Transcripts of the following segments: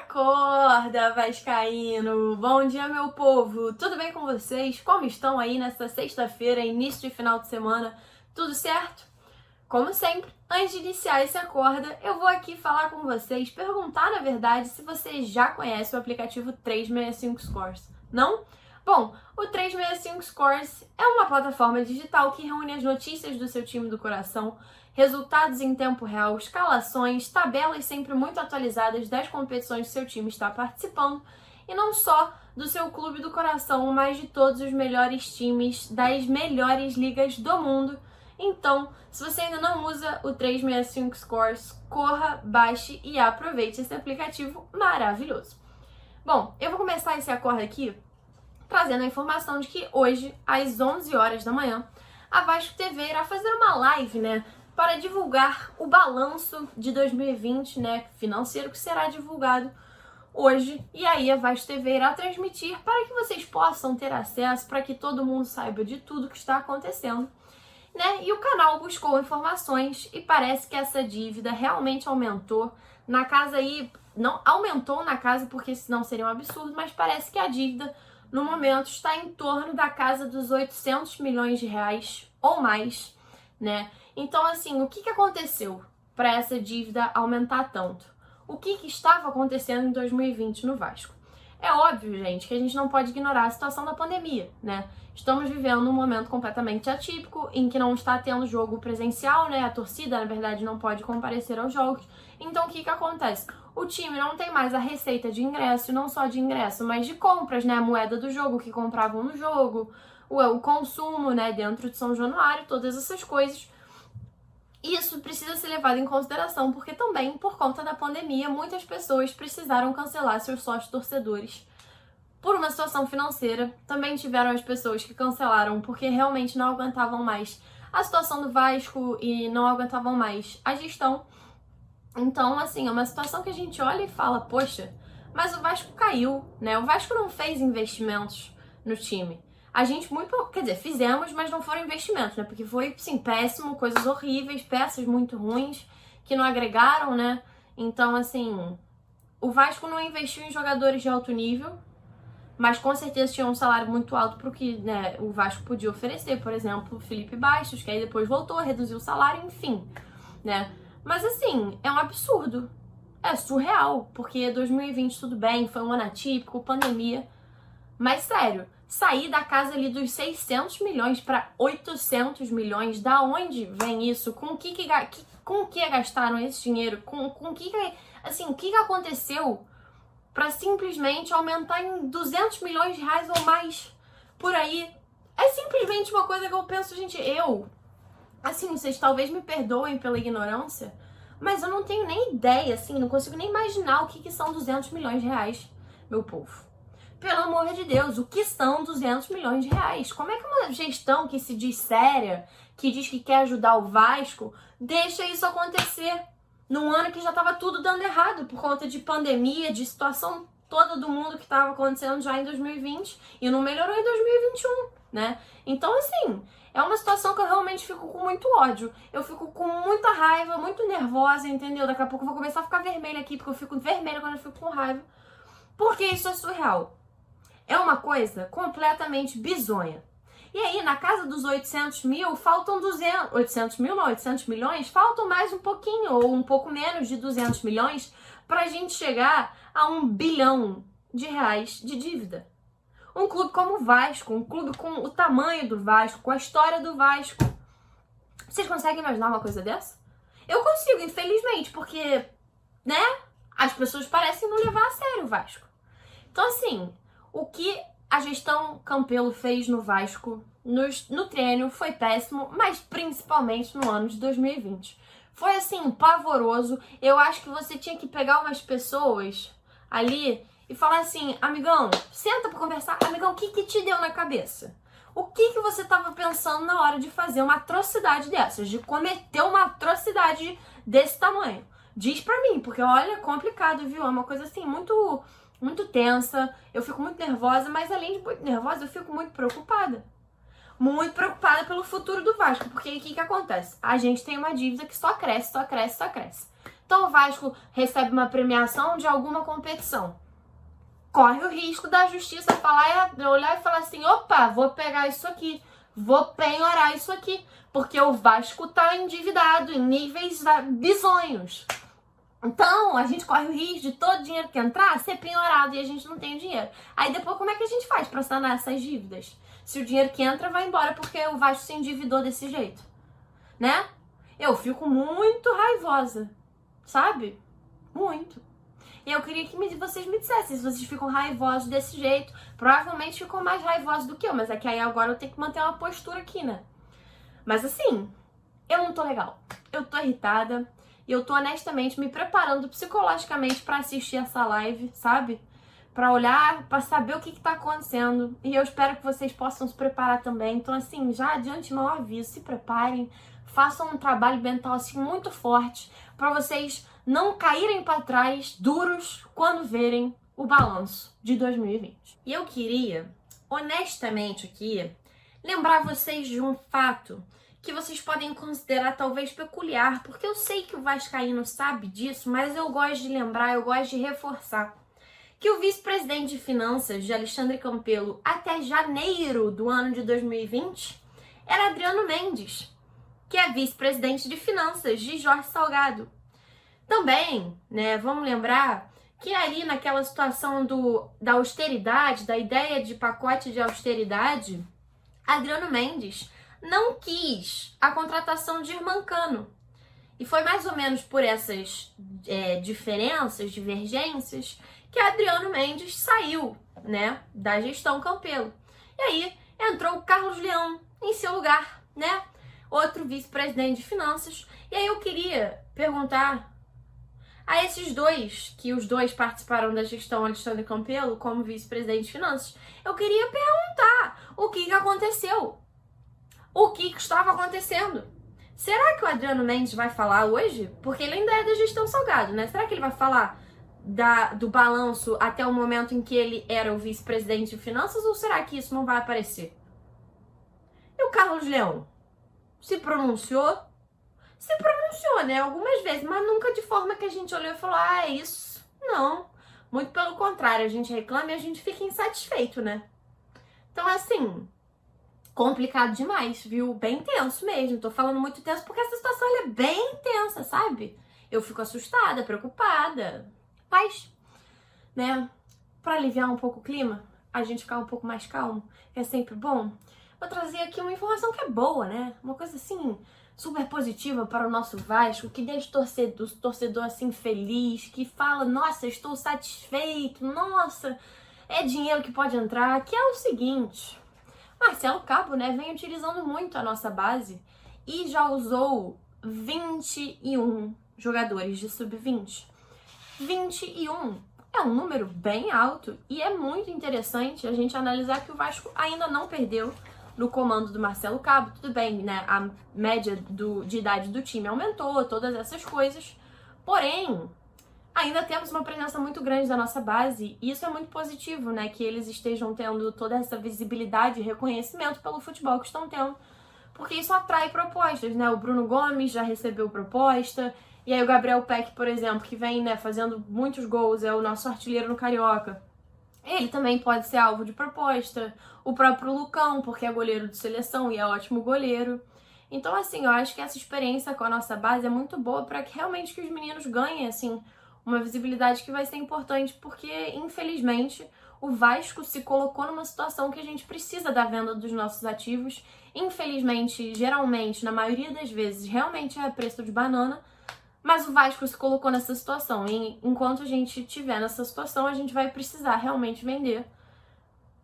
Acorda, vascaíno! Bom dia, meu povo! Tudo bem com vocês? Como estão aí nessa sexta-feira, início de final de semana? Tudo certo? Como sempre, antes de iniciar esse Acorda, eu vou aqui falar com vocês, perguntar, na verdade, se você já conhece o aplicativo 365 Scores. Não? Bom, o 365 Scores é uma plataforma digital que reúne as notícias do seu time do coração, resultados em tempo real, escalações, tabelas sempre muito atualizadas das competições que seu time está participando, e não só do seu clube do coração, mas de todos os melhores times das melhores ligas do mundo. Então, se você ainda não usa o 365 Scores, corra, baixe e aproveite esse aplicativo maravilhoso. Bom, eu vou começar esse acordo aqui trazendo a informação de que hoje, às 11 horas da manhã, a Vasco TV irá fazer uma live, para divulgar o balanço de 2020, financeiro, que será divulgado hoje. E aí a Vasco TV irá transmitir para que vocês possam ter acesso, para que todo mundo saiba de tudo que está acontecendo. E o canal buscou informações e parece que essa dívida realmente aumentou na casa aí, não aumentou na casa porque senão seria um absurdo, mas parece que a dívida no momento está em torno da casa dos 800 milhões de reais ou mais, Então, assim, o que aconteceu para essa dívida aumentar tanto? O que estava acontecendo em 2020 no Vasco? É óbvio, gente, que a gente não pode ignorar a situação da pandemia, Estamos vivendo um momento completamente atípico, em que não está tendo jogo presencial, A torcida, na verdade, não pode comparecer aos jogos. Então, o que acontece? O time não tem mais a receita de ingresso, não só de ingresso, mas de compras, A moeda do jogo que compravam no jogo, o consumo, dentro de São Januário, todas essas coisas. Isso precisa ser levado em consideração, porque também, por conta da pandemia, muitas pessoas precisaram cancelar seus sócios torcedores por uma situação financeira. Também tiveram as pessoas que cancelaram porque realmente não aguentavam mais a situação do Vasco e não aguentavam mais a gestão. Então, assim, é uma situação que a gente olha e fala, poxa, mas o Vasco caiu, O Vasco não fez investimentos no time. A gente fizemos, mas não foram investimentos, Porque foi, sim, péssimo, coisas horríveis, peças muito ruins, que não agregaram, Então, assim, o Vasco não investiu em jogadores de alto nível, mas com certeza tinha um salário muito alto para o que o Vasco podia oferecer. Por exemplo, o Felipe Bastos, que aí depois voltou, reduziu o salário, enfim, Mas, assim, é um absurdo, é surreal, porque 2020 tudo bem, foi um ano atípico, pandemia, mas sério, sair da casa ali dos 600 milhões para 800 milhões, da onde vem isso? Com o que gastaram esse dinheiro? O que aconteceu para simplesmente aumentar em 200 milhões de reais ou mais por aí? É simplesmente uma coisa que eu penso, gente, vocês talvez me perdoem pela ignorância, mas eu não tenho nem ideia, não consigo nem imaginar o que são 200 milhões de reais, meu povo. Pelo amor de Deus, o que são 200 milhões de reais? Como é que uma gestão que se diz séria, que diz que quer ajudar o Vasco, deixa isso acontecer num ano que já estava tudo dando errado por conta de pandemia, de situação toda do mundo que estava acontecendo já em 2020 e não melhorou em 2021, Então, assim, é uma situação que eu realmente fico com muito ódio. Eu fico com muita raiva, muito nervosa, entendeu? Daqui a pouco eu vou começar a ficar vermelha aqui, porque eu fico vermelha quando eu fico com raiva. Porque isso é surreal. É uma coisa completamente bizonha. E aí, na casa dos 800 mil, faltam 800 mil, não, 800 milhões, faltam mais um pouquinho, ou um pouco menos de 200 milhões, pra gente chegar a 1 bilhão de reais de dívida. Um clube como o Vasco, um clube com o tamanho do Vasco, com a história do Vasco. Vocês conseguem imaginar uma coisa dessa? Eu consigo, infelizmente, porque, as pessoas parecem não levar a sério o Vasco. Então, assim, o que a gestão Campelo fez no Vasco, no treino, foi péssimo, mas principalmente no ano de 2020. Foi, assim, pavoroso. Eu acho que você tinha que pegar umas pessoas ali e falar assim, amigão, senta pra conversar. Amigão, o que te deu na cabeça? O que você tava pensando na hora de fazer uma atrocidade dessas, de cometer uma atrocidade desse tamanho? Diz pra mim, porque olha, é complicado, viu? É uma coisa assim, muito tensa, eu fico muito nervosa, mas além de muito nervosa, eu fico muito preocupada. Muito preocupada pelo futuro do Vasco, porque o que acontece? A gente tem uma dívida que só cresce, só cresce, só cresce. Então o Vasco recebe uma premiação de alguma competição. Corre o risco da justiça olhar e falar assim, opa, vou pegar isso aqui, vou penhorar isso aqui, porque o Vasco tá endividado em níveis bizonhos. Então, a gente corre o risco de todo o dinheiro que entrar ser penhorado e a gente não tem o dinheiro. Aí depois, como é que a gente faz pra sanar essas dívidas? Se o dinheiro que entra vai embora porque o Vasco se endividou desse jeito, né? Eu fico muito raivosa, sabe? Muito. E eu queria que vocês me dissessem se vocês ficam raivosos desse jeito. Provavelmente ficam mais raivosos do que eu, mas é que aí agora eu tenho que manter uma postura aqui, né? Mas assim, eu não tô legal. Eu tô irritada. E eu tô honestamente me preparando psicologicamente pra assistir essa live, sabe? Pra olhar, pra saber o que tá acontecendo. E eu espero que vocês possam se preparar também. Então assim, já de antemão aviso, se preparem. Façam um trabalho mental assim muito forte pra vocês não caírem pra trás duros quando verem o balanço de 2020. E eu queria, honestamente aqui, lembrar vocês de um fato que vocês podem considerar talvez peculiar, porque eu sei que o vascaíno sabe disso, mas eu gosto de lembrar, eu gosto de reforçar, que o vice-presidente de finanças de Alexandre Campelo até janeiro do ano de 2020 era Adriano Mendes, que é vice-presidente de finanças de Jorge Salgado. Também, né, vamos lembrar que ali naquela situação da austeridade, da ideia de pacote de austeridade, Adriano Mendes não quis a contratação de Germancano. E foi mais ou menos por essas diferenças, divergências, que Adriano Mendes saiu, né, da gestão Campelo. E aí entrou o Carlos Leão em seu lugar, né, outro vice-presidente de finanças. E aí eu queria perguntar a esses dois, que os dois participaram da gestão Alexandre Campelo como vice-presidente de finanças, eu queria perguntar o que aconteceu. O que estava acontecendo? Será que o Adriano Mendes vai falar hoje? Porque ele ainda é da gestão Salgado, né? Será que ele vai falar do balanço até o momento em que ele era o vice-presidente de finanças ou será que isso não vai aparecer? E o Carlos Leão se pronunciou? Se pronunciou, né? Algumas vezes, mas nunca de forma que a gente olhou e falou, ah, é isso. Não. Muito pelo contrário, a gente reclama e a gente fica insatisfeito, né? Então, assim, complicado demais, viu? Bem tenso mesmo. Tô falando muito tenso porque essa situação ela é bem tensa, sabe? Eu fico assustada, preocupada. Mas, né, pra aliviar um pouco o clima, a gente ficar um pouco mais calmo, é sempre bom. Vou trazer aqui uma informação que é boa, né? Uma coisa assim, super positiva para o nosso Vasco, que deixa o torcedor assim feliz, que fala, nossa, estou satisfeito, nossa, é dinheiro que pode entrar, que é o seguinte, Marcelo Cabo, né, vem utilizando muito a nossa base e já usou 21 jogadores de sub-20. 21 é um número bem alto e é muito interessante a gente analisar que o Vasco ainda não perdeu no comando do Marcelo Cabo. Tudo bem, né? A média de idade do time aumentou, todas essas coisas. Porém, ainda temos uma presença muito grande da nossa base e isso é muito positivo, né? Que eles estejam tendo toda essa visibilidade e reconhecimento pelo futebol que estão tendo. Porque isso atrai propostas, né? O Bruno Gomes já recebeu proposta. E aí o Gabriel Peck, por exemplo, que vem, né, fazendo muitos gols, é o nosso artilheiro no Carioca. Ele também pode ser alvo de proposta. O próprio Lucão, porque é goleiro de seleção e é ótimo goleiro. Então, assim, eu acho que essa experiência com a nossa base é muito boa para que realmente que os meninos ganhem, assim, uma visibilidade que vai ser importante, porque, infelizmente, o Vasco se colocou numa situação que a gente precisa da venda dos nossos ativos. Infelizmente, geralmente, na maioria das vezes, realmente é preço de banana, mas o Vasco se colocou nessa situação e enquanto a gente estiver nessa situação, a gente vai precisar realmente vender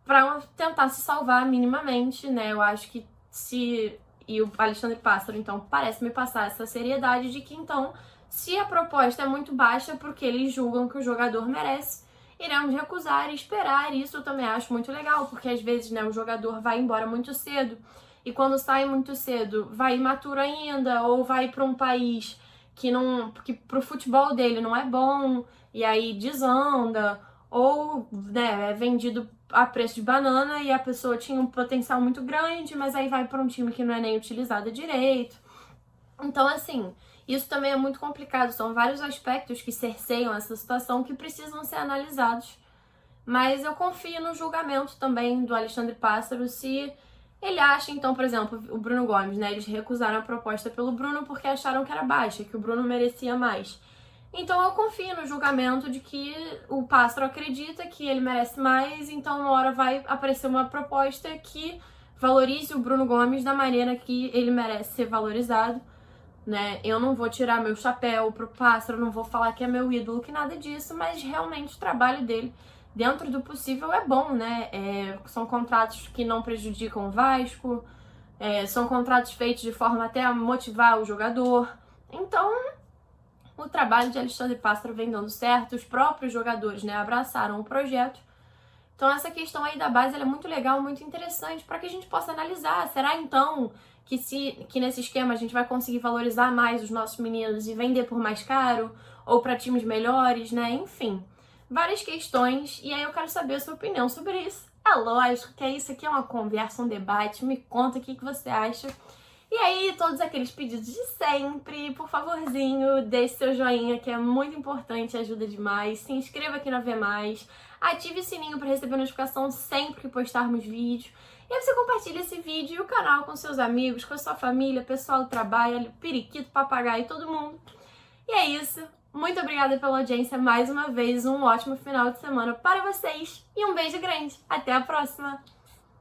para tentar se salvar minimamente, né? Eu acho que e o Alexandre Pássaro, então, parece me passar essa seriedade de que, então, se a proposta é muito baixa porque eles julgam que o jogador merece, iremos recusar e esperar. Isso eu também acho muito legal, porque às vezes, né, o jogador vai embora muito cedo e quando sai muito cedo, vai imaturo ainda ou vai para um país que pro futebol dele não é bom, e aí desanda, ou, né, é vendido a preço de banana e a pessoa tinha um potencial muito grande, mas aí vai para um time que não é nem utilizado direito. Então, assim, Isso também é muito complicado, são vários aspectos que cerceiam essa situação que precisam ser analisados. Mas eu confio no julgamento também do Alexandre Pássaro, se ele acha, então, por exemplo, o Bruno Gomes, né? Eles recusaram a proposta pelo Bruno porque acharam que era baixa, que o Bruno merecia mais. Então eu confio no julgamento de que o Pássaro acredita que ele merece mais, então uma hora vai aparecer uma proposta que valorize o Bruno Gomes da maneira que ele merece ser valorizado, né? Eu não vou tirar meu chapéu pro Pássaro, não vou falar que é meu ídolo, que nada disso, mas realmente o trabalho dele, dentro do possível, é bom, né? São contratos que não prejudicam o Vasco, são contratos feitos de forma até a motivar o jogador. Então, o trabalho de Alexandre Pássaro vem dando certo, os próprios jogadores, né, abraçaram o projeto. Então essa questão aí da base ela é muito legal, muito interessante para que a gente possa analisar. Será então que nesse esquema a gente vai conseguir valorizar mais os nossos meninos e vender por mais caro? Ou para times melhores, né? Enfim, várias questões. E aí eu quero saber a sua opinião sobre isso. É lógico que isso aqui é uma conversa, um debate. Me conta o que você acha. E aí, todos aqueles pedidos de sempre, por favorzinho, deixe seu joinha, que é muito importante, ajuda demais. Se inscreva aqui no AV+, ative o sininho para receber notificação sempre que postarmos vídeo. E aí você compartilha esse vídeo e o canal com seus amigos, com a sua família, pessoal do trabalho, periquito, papagaio, todo mundo. E é isso. Muito obrigada pela audiência mais uma vez. Um ótimo final de semana para vocês. E um beijo grande. Até a próxima!